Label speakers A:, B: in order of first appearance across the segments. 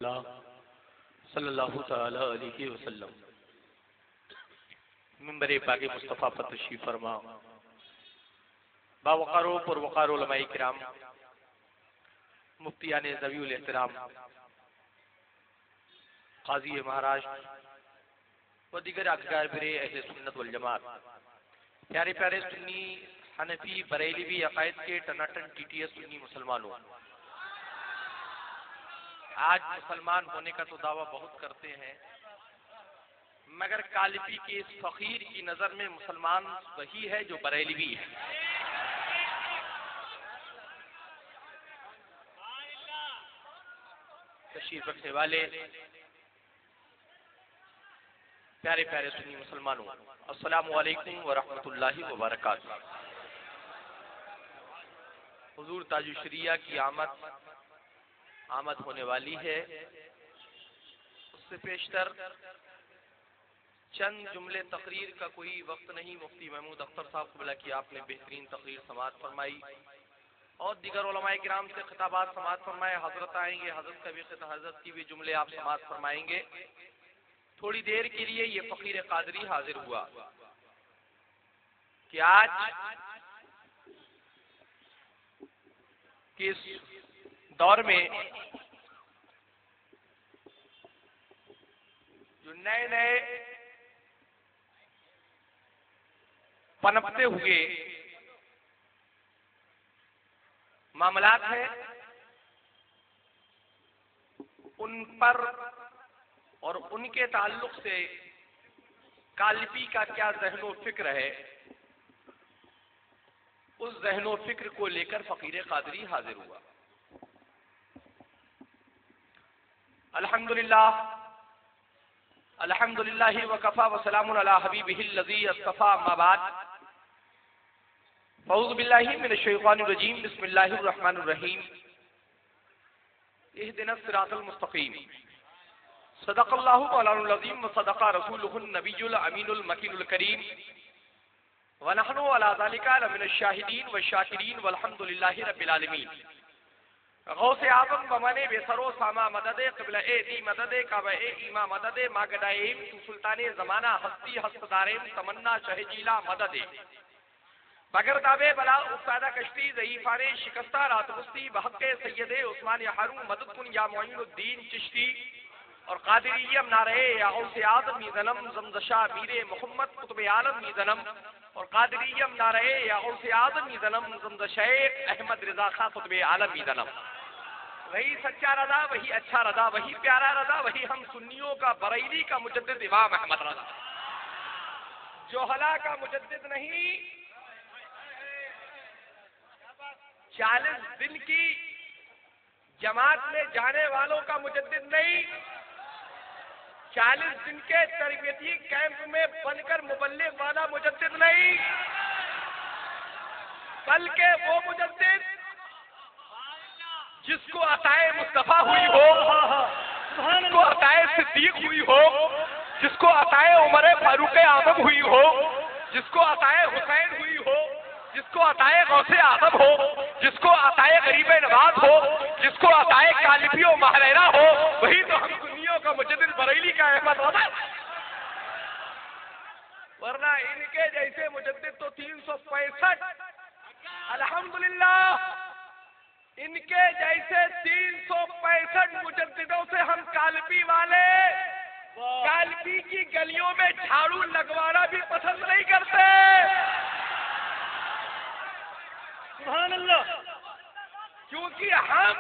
A: صلی اللہ تعالی علیہ وسلم منبر پاک مصطفیٰ پر تشریف فرما باوقار و پروقار علماء کرام، مفتیان ذوی الاحترام، قاضی مہاراشٹر و دیگر اکابر اہل سنت والجماعت، پیارے پیارے سنی حنفی بریلوی عقائد کے ٹناٹن ٹی ٹی ایس سنی مسلمانوں، آج مسلمان ہونے کا تو دعویٰ بہت کرتے ہیں، مگر کالپی کے اس فقیر کی نظر میں مسلمان وہی ہے جو بریلوی ہے۔ تشریف رکھنے والے پیارے پیارے سنی مسلمانوں، السلام علیکم ورحمۃ اللہ وبرکاتہ۔ حضور تاج الشریعہ کی آمد ہونے والی ہے، اس سے پیشتر چند جملے تقریر کا کوئی وقت نہیں۔ مفتی محمود اختر صاحب قبلہ کی آپ نے بہترین تقریر سماعت فرمائی اور دیگر علماء کرام سے خطابات سماعت فرمائے۔ حضرت آئیں گے، حضرت کی بھی جملے آپ سماعت فرمائیں گے۔ تھوڑی دیر کے لیے یہ فقیر قادری حاضر ہوا کہ آج کس دور میں جو نئے نئے پنپتے ہوئے معاملات ہیں، ان پر اور ان کے تعلق سے کالپی کا کیا ذہن و فکر ہے، اس ذہن و فکر کو لے کر فقیر قادری حاضر ہوا۔ الحمدللہ وکفا وسلام علی حبیبہ الذی اصطفیٰ، اما بعد اعوذ باللہ من الشیطان الرجیم، بسم اللہ الرحمن الرحیم، اہدنا الصراط المستقیم، صدق اللہ مولانا العظیم وصدق رسولہ النبی الامین المکین الکریم، ونحن علی ذلک لمن الشاہدین والشاکرین والحمدللہ رب العالمین۔ غوث اعظم بمانے بے سرو ساما مدد، قبلہ اے دی مدد، کعبہ اے ایما مدد، ماگدائیم تو سلطان زمانہ، ہستی ہست داریم تمنا شہجیلا مدد، بگر دابے بلا استادہ کشتی، ضعیفان شکستہ رات بستی، بحق سید عثمان ہارون مدد کن یا معین الدین چشتی، اور قادریم نعرہ یا غوث اعظم میزنم، زمزشاہ میر محمد قطب عالم میزنم، اور قادریم نعرہ یا غوث اعظم میزنم، زمزشیخ احمد رضا خان قطب عالم میزنم۔ وہی سچا رضا، وہی اچھا رضا، وہی پیارا رضا، وہی ہم سنیوں کا بریلی کا مجدد امام احمد رضا، جوہلا کا مجدد نہیں، 40 دن کی جماعت میں جانے والوں کا مجدد نہیں، 40 دن کے تربیتی کیمپ میں بن کر مبلغ والا مجدد نہیں، بلکہ وہ مجدد جس کو عطائے مصطفیٰ ہوئی ہو، جس کو عطائے صدیق ہوئی ہو، جس کو عطائے عمر فاروق اعظم ہوئی ہو، جس کو عطائے حسین ہوئی ہو، جس کو عطائے غوث اعظم ہو، جس کو عطائے غریب نواز ہو، جس کو عطائے کالپی و مہریرہ ہو، وہی تو ہم سنیوں کا مجدد بریلی کا احمد رضا۔ ورنہ ان کے جیسے مجدد تو 365، الحمدللہ ان کے جیسے 365 مجددوں سے ہم کالپی والے کالپی کی گلیوں میں جھاڑو لگوانا بھی پسند نہیں کرتے۔ سبحان اللہ، کیونکہ ہم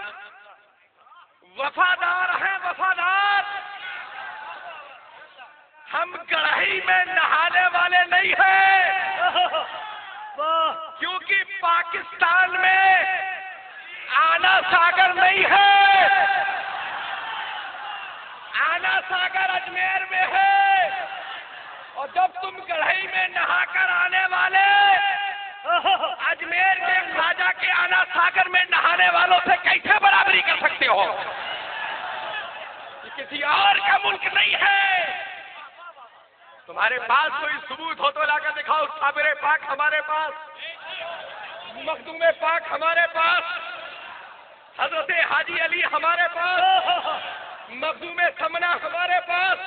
A: وفادار ہیں، وفادار، ہم کڑاہی میں نہانے والے نہیں ہیں، کیونکہ پاکستان میں آنا ساگر نہیں ہے، آنا ساگر اجمیر میں ہے، اور جب تم کڑھائی میں نہا کر آنے والے اجمیر میں خواجہ کے آنا ساگر میں نہانے والوں سے کیسے برابری کر سکتے ہو؟ یہ کسی اور کا ملک نہیں ہے۔ تمہارے پاس کوئی ثبوت ہو تو لا کر دکھاؤ۔ صابر پاک ہمارے پاس، مخدوم پاک ہمارے پاس، حضرت حاجی علی ہمارے پاس، مخدوم سمنا ہمارے پاس،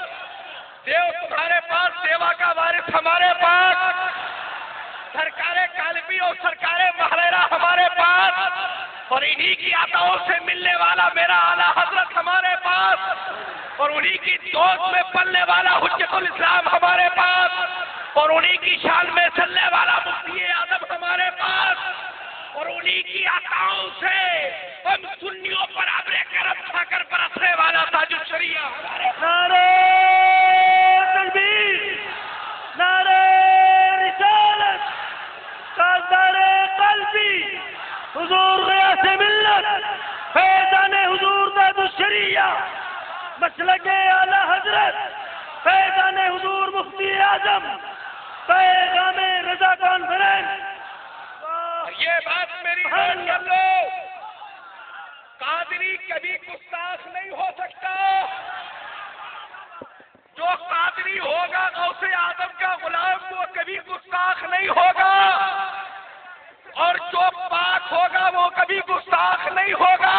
A: دیو تمہارے پاس، دیوا کا وارث ہمارے پاس، سرکار کالبی اور سرکار محریرہ ہمارے پاس، اور انہی کی عطاؤں سے ملنے والا میرا اعلیٰ حضرت ہمارے پاس، اور انہی کی دوست میں پلنے والا حجت الاسلام ہمارے پاس، اور انہی کی شان میں چلنے والا مفتی اعظم ہمارے پاس، اور انہی کی عطاؤں سے ہم سنیوں پر ابر کرم کھا کر برسنے والا تاج الشریعہ ہمارے پاس۔
B: نعرہ تکبیر، نعرہ رسالت، تاجدار قلبی حضور غیاث ملت، فیضان حضور تاج الشریعہ، مسلک اعلی حضرت فیضان حضور مفتی اعظم، پیغام رضا کانفرنس۔
A: یہ بات میری غور کر لو، قادری کبھی گستاخ نہیں ہو سکتا، جو قادری ہوگا غوث اعظم کا غلام وہ کبھی گستاخ نہیں ہوگا، اور جو پاک ہوگا وہ کبھی گستاخ نہیں ہوگا،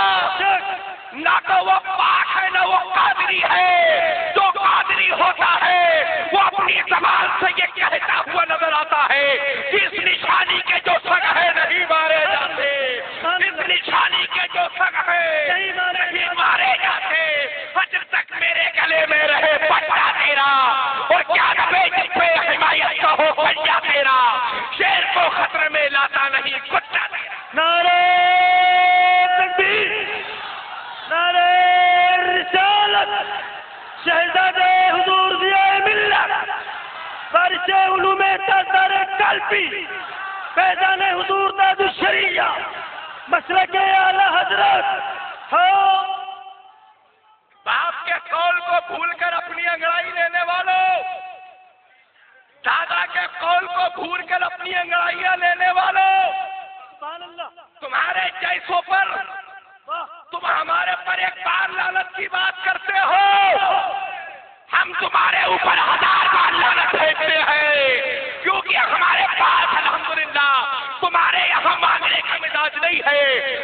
A: نہ تو وہ پاک ہے نہ وہ قادری ہے، جو قادری ہوتا ہے وہ اپنی زبان سے یہ کہتا ہوا نظر آتا ہے کہ اس نشانی کے جو سگ ہے نہیں مارے جاتے، اس نشانی کے جو سگ ہے نہیں مارے جاتے، حجر تک میرے گلے میں رہے پٹا تیرا، اور کیا پہ حمایت کا ہو پنجا تیرا، شیر کو خطرے میں لاتا نہیں کتا تیرا۔
B: نعرہ تکبیر، نعرہ رسالت، شہزاد حضور ضیاء ملت، بارش علوم تاجدار قلبی، فیضان حضور تاج الشریعہ، مسلک اعلی حضرت ہو۔
A: باپ کے قول کو بھول کر اپنی انگڑائی لینے والوں، دادا کے قول کو بھول کر اپنی انگڑائیاں لینے والوں،
B: سبحان اللہ،
A: تمہارے جیسوں پر تم ہمارے پر ایک بار لعنت کی بات کرتے ہو، ہم تمہارے اوپر 1000 بار لعنت بھیجتے ہیں، کیونکہ ہمارے پاس الحمدللہ تمہارے یہاں مانگنے کا مزاج نہیں ہے،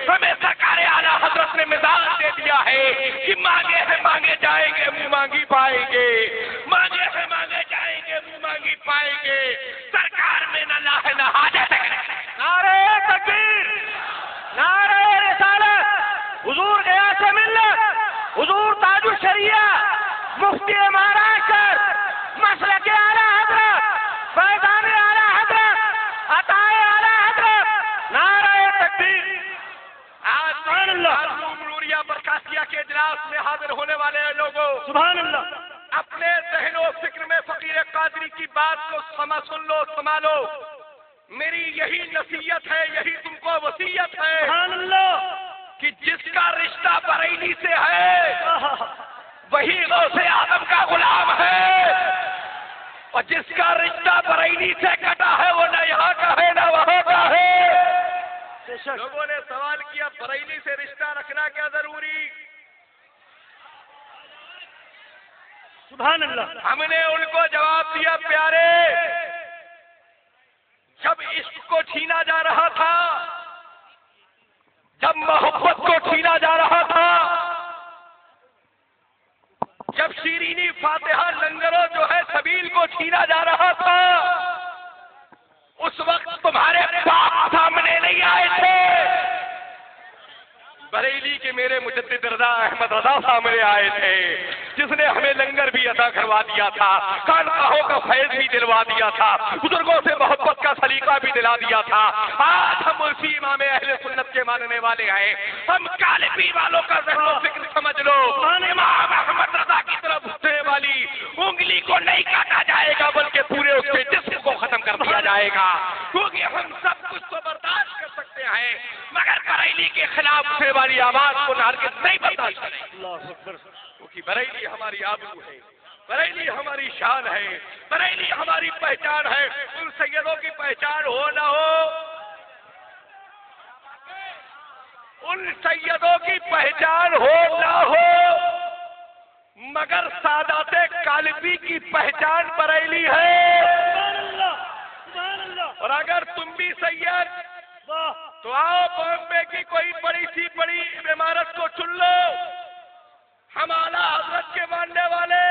A: ہمیں سرکار اعلیٰ حضرت نے مزاج دے دیا ہے کہ مانگے ہیں مانگے جائیں گے منہ مانگی پائیں گے، مانگے ہیں مانگے جائیں گے منہ مانگی پائیں گے، سرکار میں نہ لا ہے نہ حاجت ہے۔
B: نعرہ تکبیر، نعرہ رسالت، حضور غیاث ملت، حضور تاج الشریعہ، مفتی مہاراشٹر، مسلک اعلی حضرت، فیضان اعلی حضرت، عطائے اعلی حضرت، نعرہ تکبیر۔
A: آج نوریا برکاتیہ کے اجلاس میں حاضر ہونے والے لوگوں،
B: سبحان اللہ،
A: اپنے ذہن و فکر میں فقیر قادری کی بات کو سن لو، سنبھالو، میری یہی نصیحت ہے، یہی تم کو وصیت ہے
B: سبحان اللہ،
A: کہ جس کا رشتہ بریلی سے ہے وہی غوث اعظم کا غلام ہے، اور جس کا رشتہ بریلی سے کٹا ہے وہ نہ یہاں کا ہے نہ وہاں کا ہے۔
B: بے شک،
A: لوگوں نے سوال کیا بریلی سے رشتہ رکھنا کیا ضروری؟
B: سبحان اللہ،
A: ہم نے ان کو جواب دیا پیارے، جب عشق کو چھینا جا رہا تھا، جب محبت کو چھینا جا رہا تھا، جب شیرینی فاتحہ لنگروں جو ہے سبیل کو چھینا جا رہا تھا، اس وقت تمہارے باپ سامنے نہیں آئے تھے، بریلی کے میرے مجدد رضا احمد رضا سامنے آئے تھے، جس نے ہمیں لنگر بھی عطا کروا دیا تھا، خانقاہوں کا فیض بھی دلوا دیا تھا، بزرگوں سے محبت کا سلیقہ بھی دلا دیا تھا۔ آج ہم اسی امام اہل سنت کے ماننے والے ہیں، ہم کالبی والوں کا ذہن و فکر سمجھ لو، امام احمد رضا کی طرف اٹھنے والی انگلی کو نہیں کاٹا جائے گا بلکہ پورے اس کے جسم کو ختم کر دیا جائے گا، کیونکہ ہم سب کچھ تو برداشت کر سکتے ہیں مگر بریلی کے خلاف اٹھنے والی آواز کو ہرگز نہیں برداشت کریں، کیونکہ بریلی ہماری آبرو ہے، بریلی ہماری شان ہے، بریلی ہماری پہچان ہے۔ ان سیدوں کی پہچان ہو نہ ہو، ان سیدوں کی پہچان ہو نہ ہو، مگر سادات کالبی کی پہچان بریلی ہے۔ اور اگر تم بھی سید تو آؤ بامبے کی کوئی بڑی سی بڑی عمارت کو چن لو، ہم اعلیٰ حضرت کے ماننے والے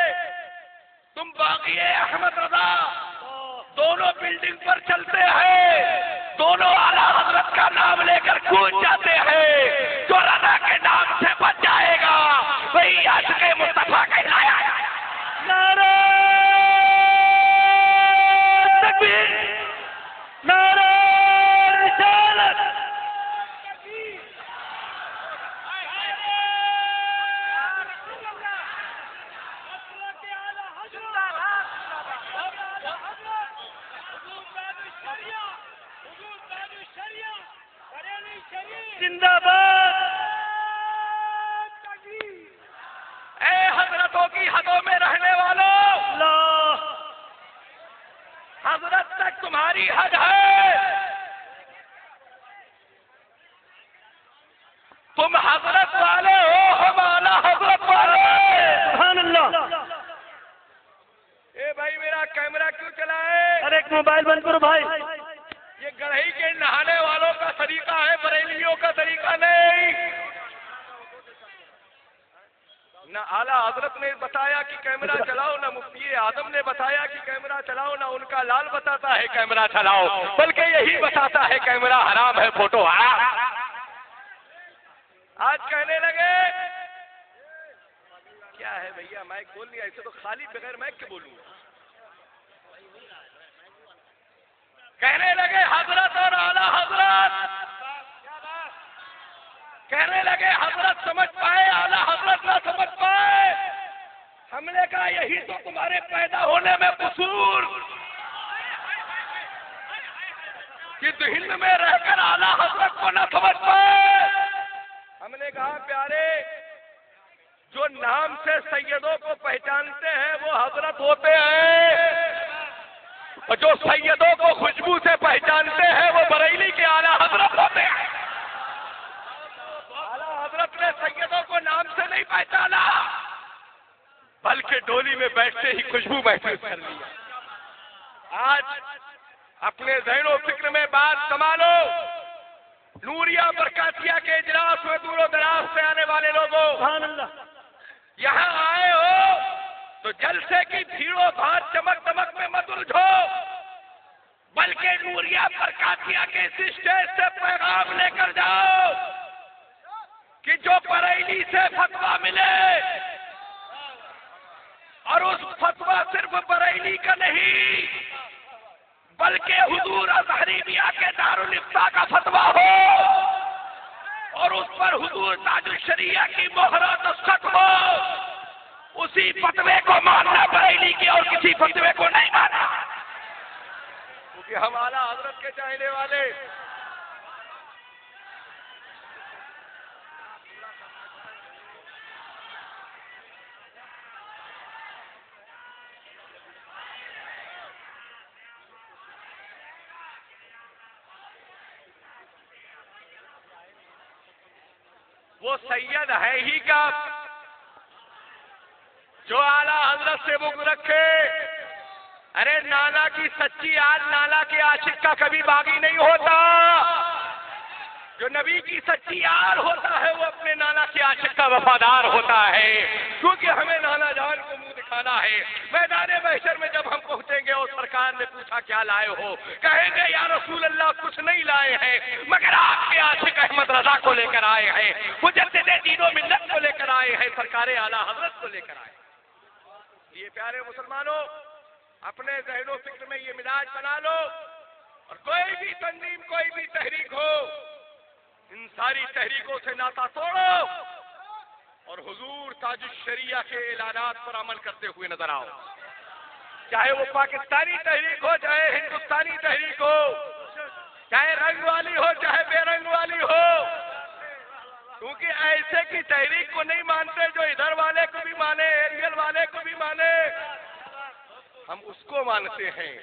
A: تم باقی احمد رضا دونوں بلڈنگ پر چلتے ہیں، دونوں اعلیٰ حضرت کا نام لے کر گونج جاتے ہیں، جو رضا کے نام سے بچ جائے گا وہی عاشق مصطفیٰ کہلایا ہے۔
B: نعرہ تکبیر، نعرہ رسالت، زندہ باد۔
A: اے حضرتوں کی حدوں میں رہنے والوں،
B: اللہ
A: حضرت تک تمہاری حد ہے، تم حضرت والے ہو، ہم اعلیٰ حضرت والے۔
B: سبحان اللہ۔
A: اے بھائی میرا کیمرہ کیوں چلائے؟
B: ارے ایک موبائل بند کرو بھائی۔
A: یہ گڑھئی کے نہانے والوں کا طریقہ ہے، بریلیوں کا طریقہ نہیں۔ نہ اعلیٰ حضرت نے بتایا کہ کیمرہ چلاؤ، نہ مفتی اعظم نے بتایا کہ کیمرہ چلاؤ، نہ ان کا لال بتاتا ہے کیمرہ چلاؤ، بلکہ یہی بتاتا ہے کیمرہ حرام ہے، فوٹو حرام۔ آج کہنے لگے کیا ہے بھیا مائک بول لیا، ایسے تو خالی بغیر مائک کے بولوں گا۔ کہنے لگے حضرت اور اعلیٰ حضرت، کہنے لگے حضرت سمجھ پائے اعلیٰ حضرت نہ سمجھ پائے۔ ہم نے کہا یہی تو تمہارے پیدا ہونے میں قصور، کہ ذہن میں رہ کر اعلیٰ حضرت کو نہ سمجھ پائے۔ ہم نے کہا پیارے، جو نام سے سیدوں کو پہچانتے ہیں وہ حضرت ہوتے ہیں، اور جو سیدوں کو خوشبو سے پہچانتے ہیں وہ بریلی کے اعلیٰ حضرت ہوتے ہیں۔ اعلیٰ حضرت نے سیدوں کو نام سے نہیں پہچانا، بلکہ ڈولی میں بیٹھتے ہی خوشبو محسوس کر لیا۔ آج اپنے ذہن و فکر میں بات سنبھالو، نوریہ برکاتیہ کے اجلاس میں دور و دراز سے آنے والے لوگوں،
B: سبحان اللہ۔
A: یہاں آئے ہو تو جلسے کی بھیڑوں بھاڑ چمک دمک میں مت الجھو، بلکہ نوریہ برکاتیہ کے اس اسٹیج سے پیغام لے کر جاؤ کہ جو بریلی سے فتویٰ ملے، اور اس فتویٰ صرف بریلی کا نہیں بلکہ حضور ازہری میاں کے دارالفتاء کا فتویٰ ہو، اور اس پر حضور تاج الشریعہ کی مہر و دستخط ہو، اسی فتوے کو ماننا بریلی کے اور کسی فتوے کو نہیں ماننا، کیونکہ ہم اعلیٰ حضرت کے چاہنے والے۔ وہ سید ہے ہی کا جو اعلیٰ حضرت سے بغض رکھے۔ ارے نانا کی سچی آج نانا کے عاشق کا کبھی باغی نہیں ہوتا، جو نبی کی سچی یار ہوتا ہے وہ اپنے نانا کے عاشق کا وفادار ہوتا ہے، کیونکہ ہمیں نانا جان کو منہ دکھانا ہے۔ میدان محشر میں جب ہم پہنچیں گے اور سرکار نے پوچھا کیا لائے ہو، کہیں گے یا رسول اللہ کچھ نہیں لائے ہیں مگر آپ کے عاشق احمد رضا کو لے کر آئے ہیں، مجدد دین و ملت کو لے کر آئے ہیں، سرکار اعلیٰ حضرت کو لے کر آئے۔ یہ پیارے مسلمانوں، اپنے ذہن و فکر میں یہ مزاج بنا لو، اور کوئی بھی تنظیم کوئی بھی تحریک ہو، ان ساری تحریکوں سے ناتا توڑو اور حضور تاج الشریعہ کے اعلانات پر عمل کرتے ہوئے نظر آؤ، چاہے وہ پاکستانی تحریک ہو، چاہے ہندوستانی تحریک ہو، چاہے رنگ والی ہو چاہے بے رنگ والی ہو، کیونکہ ایسے کی تحریک کو نہیں مانتے جو ادھر والے کو بھی مانے، ایریل والے کو بھی مانے، ہم اس کو مانتے ہیں،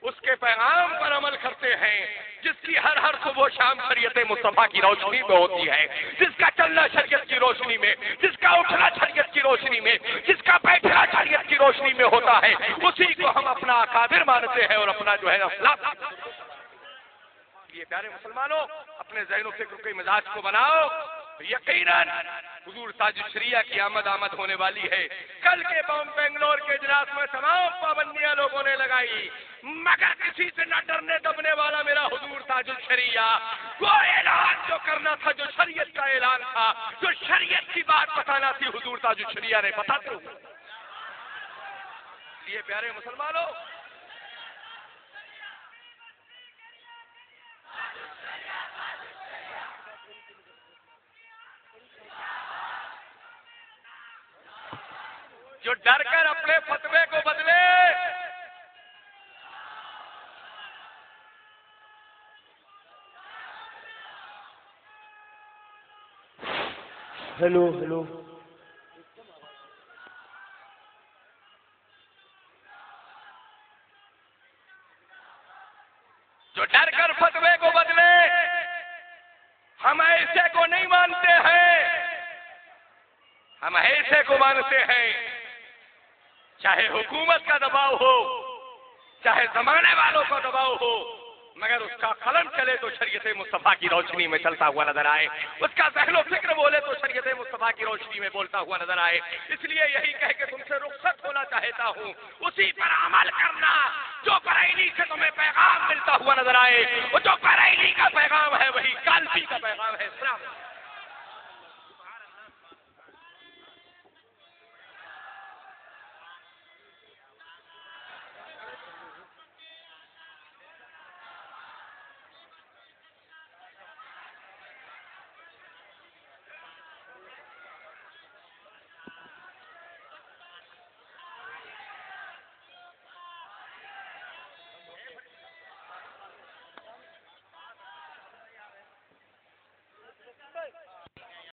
A: اس کے پیغام پر عمل کرتے ہیں، جس کی ہر صبح و شام شریعت مصطفیٰ کی روشنی میں ہوتی ہے، جس کا چلنا شریعت کی روشنی میں، جس کا اٹھنا شریعت کی روشنی میں، جس کا بیٹھنا شریعت کی روشنی میں ہوتا ہے، اسی کو ہم اپنا اکابر مانتے ہیں اور اپنا جو ہے یہ پیارے مسلمانوں، اپنے ذہن و فکر کے مزاج کو بناؤ یقیناً حضور تاج الشریعہ کی آمد ہونے والی ہے. کل کے بنگلور کے اجلاس میں تمام پابندیاں لوگوں نے لگائی، مگر کسی سے نہ ڈرنے دبنے والا میرا حضور تاج الشریعہ. وہ اعلان جو کرنا تھا، جو شریعت کا اعلان تھا، جو شریعت کی بات بتانا تھی، حضور تاج الشریعہ نے بتاتے ہوئے. یہ پیارے مسلمانوں، جو ڈر کر اپنے فتوے کو بدلے،
B: ہیلو ہیلو
A: جو ڈر کر فتوے کو بدلے، ہم ایسے کو نہیں مانتے ہیں، ہم ایسے کو مانتے ہیں. چاہے حکومت کا دباؤ ہو، چاہے زمانے والوں کا دباؤ ہو، مگر اس کا قلم چلے تو شریعت مصطفیٰ کی روشنی میں چلتا ہوا نظر آئے، اس کا ذہن و فکر بولے تو شریعت مصطفیٰ کی روشنی میں بولتا ہوا نظر آئے. اس لیے یہی کہہ کے تم سے رخصت ہونا چاہتا ہوں، اسی پر عمل کرنا جو بریلی سے تمہیں پیغام ملتا ہوا نظر آئے. وہ جو بریلی کا پیغام ہے وہی کالپی کا پیغام ہے. السلام علیکم.